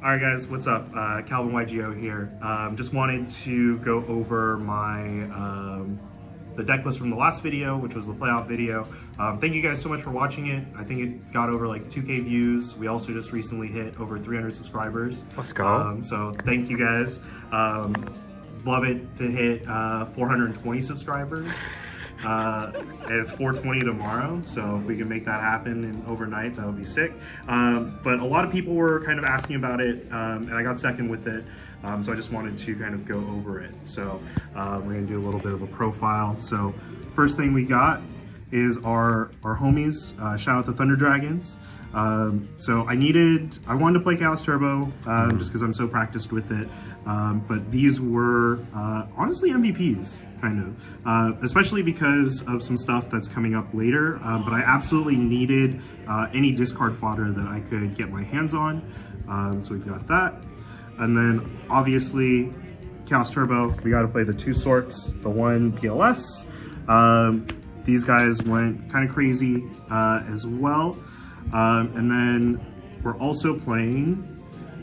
All right, guys, what's up? Calvin-YGO here. Just wanted to go over my the deck list from the last video, which was the playoff video. Thank you guys so much for watching it. I think it got over like 2K views. We also just recently hit over 300 subscribers. Let's go. So thank you guys. Love it to hit 420 subscribers. And it's 420 tomorrow, so if we can make that happen in overnight, that would be sick. But a lot of people were kind of asking about it, and I got second with it, so I just wanted to kind of go over it. So we're going to do a little bit of a profile. So first thing we got is our homies. Shout out the Thunder Dragons. So I wanted to play Chaos Turbo just because I'm so practiced with it. But these were honestly MVPs, kind of, especially because of some stuff that's coming up later. But I absolutely needed any discard fodder that I could get my hands on. So we've got that. And then obviously Chaos Turbo, we got to play the two sorts, the one PLS. These guys went kind of crazy as well. And then we're also playing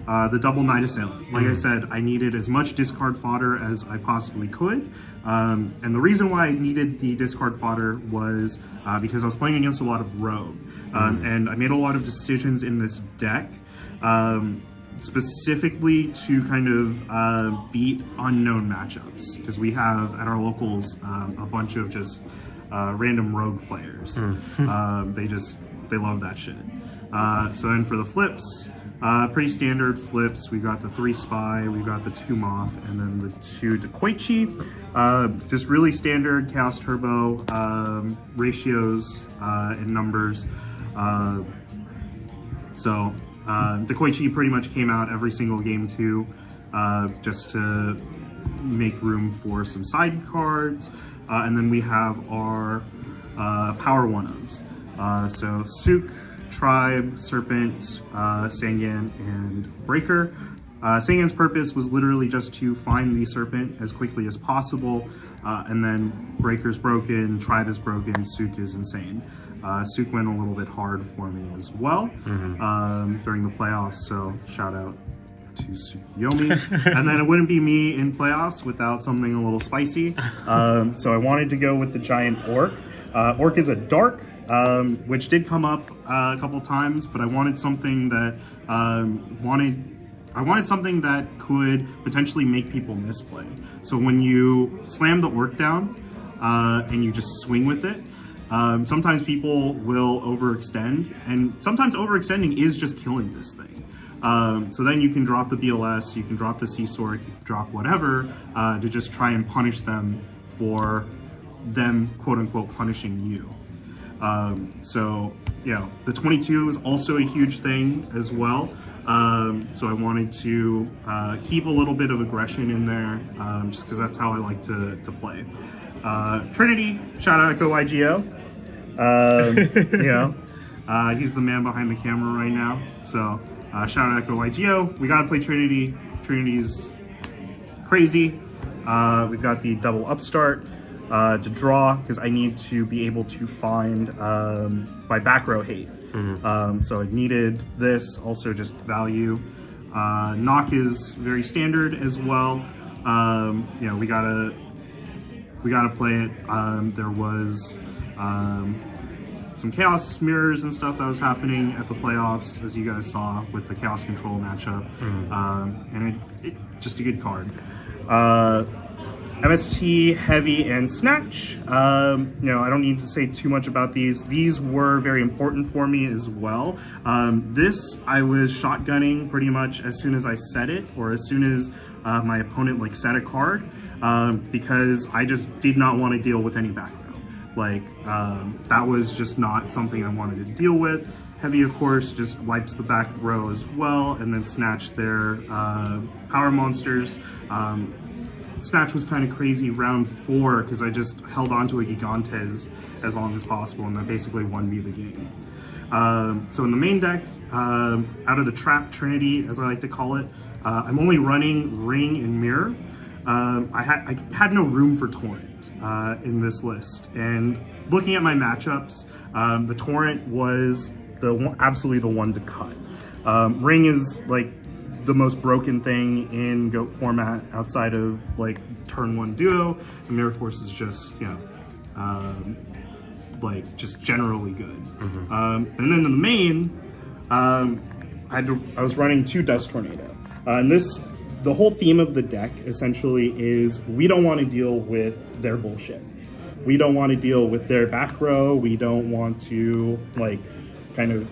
the double Night Assailant. Like I said, I needed as much discard fodder as I possibly could. And the reason why I needed the discard fodder was because I was playing against a lot of rogue. And I made a lot of decisions in this deck, specifically to kind of beat unknown matchups. Because we have, at our locals, a bunch of just random rogue players. They love that shit. So then for the flips, pretty standard flips. We've got the 3 Spy, we've got the 2 Moth, and then the 2 Dequaichi. Just really standard Chaos Turbo ratios and numbers. So Dequaichi pretty much came out every single game too, just to make room for some side cards. And then we have our power 1-ups. So Sook, Tribe, Serpent, Sangan, and Breaker. Sangan's purpose was literally just to find the Serpent as quickly as possible, and then Breaker's broken, Tribe is broken, Sook is insane. Sook went a little bit hard for me as well during the playoffs, so shout out to Tsukiyomi. And then it wouldn't be me in playoffs without something a little spicy. So I wanted to go with the Giant Orc. Orc is a dark, which did come up a couple times, but I wanted something that I wanted something that could potentially make people misplay. So when you slam the Orc down and you just swing with it, sometimes people will overextend, and sometimes overextending is just killing this thing. So then you can drop the BLS, you can drop the Sea Sword, you can drop whatever to just try and punish them for them, quote unquote, punishing you. So, the 22 is also a huge thing as well. So I wanted to keep a little bit of aggression in there, just because that's how I like to play. Trinity, shout out Calvin-YGO. He's the man behind the camera right now. So shout out Calvin-YGO. We gotta play Trinity. Trinity's crazy. We've got the double upstart. To draw, because I need to be able to find my back row hate. So I needed this, also just value. Knock is very standard as well. We gotta play it. There was some Chaos mirrors and stuff that was happening at the playoffs, as you guys saw with the Chaos Control matchup. And it just a good card. MST, Heavy, and Snatch. I don't need to say too much about these. These were very important for me as well. This, I was shotgunning pretty much as soon as I set it, or as soon as my opponent set a card, because I just did not want to deal with any back row. That was just not something I wanted to deal with. Heavy, of course, just wipes the back row as well, and then Snatch their power monsters. Snatch was kind of crazy round 4 because I just held on to a Gigantes as long as possible, and that basically won me the game. So in the main deck, out of the Trap Trinity, as I like to call it, I'm only running Ring and Mirror. I had no room for Torrent in this list, and looking at my matchups, the Torrent was absolutely the one to cut. Ring is the most broken thing in GOAT format outside of like turn 1 duo. The Mirror Force is just, you know, like just generally good. And then in the main, I was running 2 Dust Tornado. And the whole theme of the deck essentially is we don't want to deal with their bullshit. We don't want to deal with their back row. We don't want to like kind of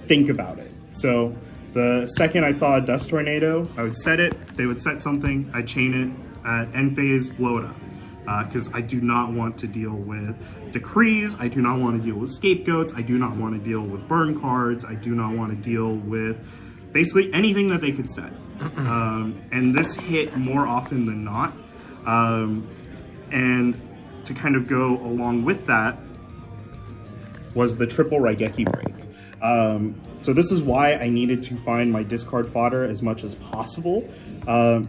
think about it. So the second I saw a Dust Tornado, I would set it, they would set something, I'd chain it, at end phase, blow it up. Because I do not want to deal with decrees, I do not want to deal with scapegoats, I do not want to deal with burn cards, I do not want to deal with basically anything that they could set. And this hit more often than not. And to kind of go along with that was the triple Raigeki break. So this is why I needed to find my discard fodder as much as possible,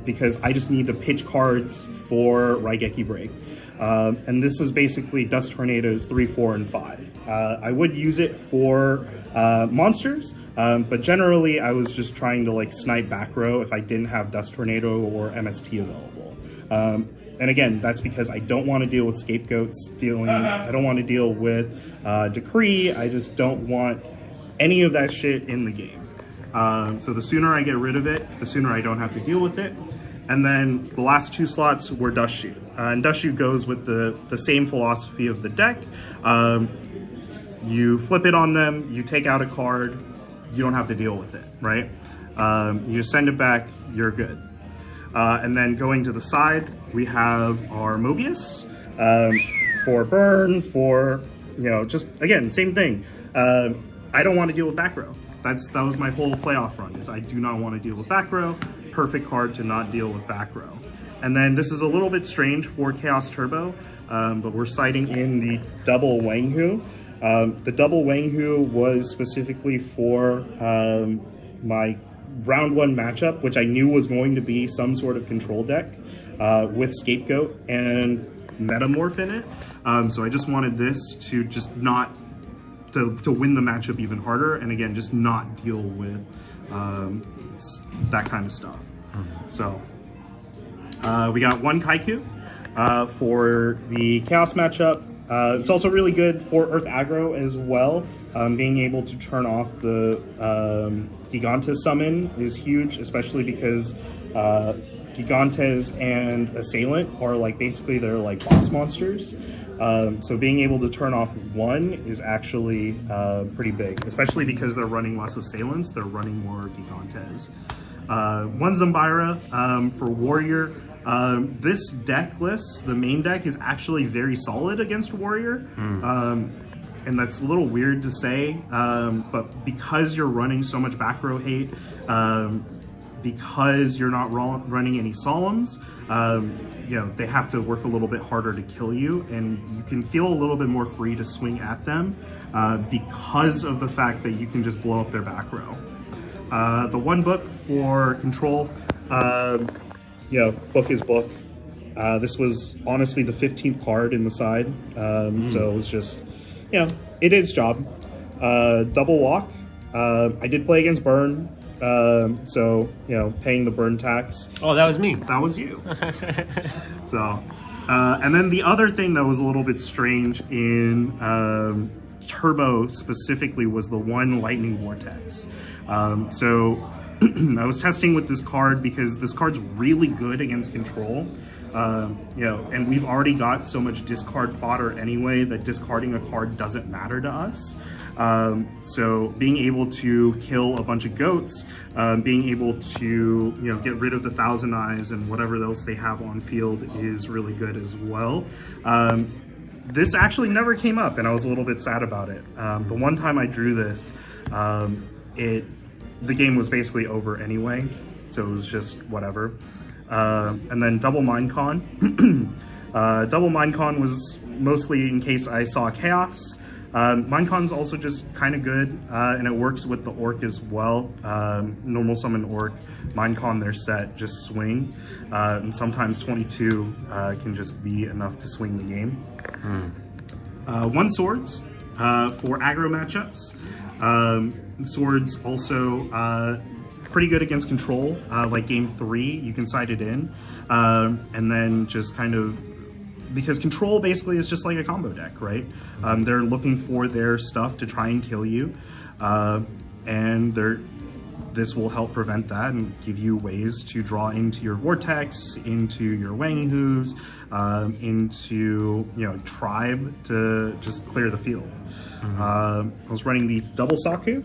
because I just need to pitch cards for Raigeki break. And this is basically Dust Tornadoes 3, 4, and 5. I would use it for monsters, but generally I was just trying to like snipe back row if I didn't have Dust Tornado or MST available. And again, that's because I don't want to deal with scapegoats, I don't want to deal with decree, I just don't want any of that shit in the game. So the sooner I get rid of it, the sooner I don't have to deal with it. And then the last 2 slots were Dust Shoot. And Dust Shoot goes with the same philosophy of the deck. You flip it on them, you take out a card, you don't have to deal with it, right? You just send it back, you're good. And then going to the side, we have our Mobius for burn, for, you know, just, again, same thing. I don't want to deal with back row. That was my whole playoff run, is I do not want to deal with back row. Perfect card to not deal with back row. And then this is a little bit strange for Chaos Turbo, but we're citing in the double Wang-Hu. The double Wang-Hu was specifically for my round 1 matchup, which I knew was going to be some sort of control deck with Scapegoat and Metamorph in it. So I just wanted this to just not to win the matchup even harder, and again, just not deal with that kind of stuff. So we got 1 Kaiku for the Chaos matchup. It's also really good for Earth aggro as well. Being able to turn off the Gigantes summon is huge, especially because Gigantes and Assailant are like basically they're like boss monsters. So being able to turn off 1 is actually pretty big, especially because they're running less Assailants, they're running more Gigantes. 1 Zambira for Warrior. This deck list, the main deck, is actually very solid against Warrior. And that's a little weird to say, but because you're running so much back row hate, because you're not running any Solemns, you know, they have to work a little bit harder to kill you, and you can feel a little bit more free to swing at them because of the fact that you can just blow up their back row. The 1 book for control, you know, book is book. This was honestly the 15th card in the side, so it was just, you know, it did its job. Double walk. I did play against burn. So, you know, paying the burn tax. Oh, that was me. That was you. So, and then the other thing that was a little bit strange in Turbo specifically was the 1 Lightning Vortex. So I was testing with this card because this card's really good against control. You know, and we've already got so much discard fodder anyway that discarding a card doesn't matter to us. So being able to kill a bunch of goats, being able to, you know, get rid of the Thousand Eyes and whatever else they have on field is really good as well. This actually never came up, and I was a little bit sad about it. The one time I drew this, the game was basically over anyway, so it was just whatever. And then double Minecon. Double Minecon was mostly in case I saw Chaos. Minecon's also just kind of good, and it works with the Orc as well. Normal summon Orc, Minecon their set, just swing. And sometimes 22 can just be enough to swing the game. 1 Swords for aggro matchups. Swords also pretty good against control. Like game 3, you can side it in, and then just kind of, because control basically is just like a combo deck, right? They're looking for their stuff to try and kill you, and this will help prevent that and give you ways to draw into your Vortex, into your Wang Hoos, into, you know, Tribe to just clear the field. I was running the double Saku.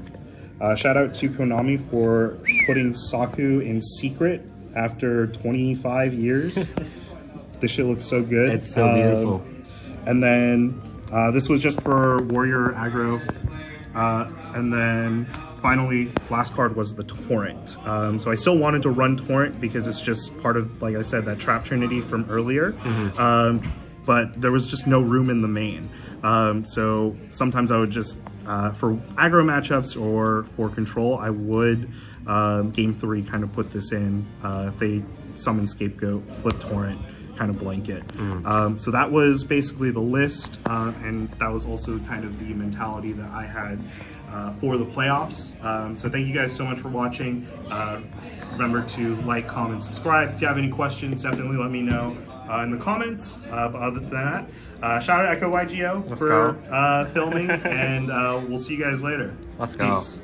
Shout out to Konami for putting Saku in secret after 25 years. This shit looks so good. It's so beautiful. And then this was just for Warrior aggro. And then finally, last card was the Torrent. So I still wanted to run Torrent because it's just part of, like I said, that Trap Trinity from earlier. But there was just no room in the main. So sometimes I would just, for aggro matchups or for control, I would game 3 kind of put this in. If they summon Scapegoat, flip Torrent, kind of blanket. So that was basically the list, and that was also kind of the mentality that I had for the playoffs. So thank you guys so much for watching. Remember to like, comment, subscribe. If you have any questions, definitely let me know in the comments. But other than that, shout out Calvin-YGO for filming, and we'll see you guys later. Let's go. Peace.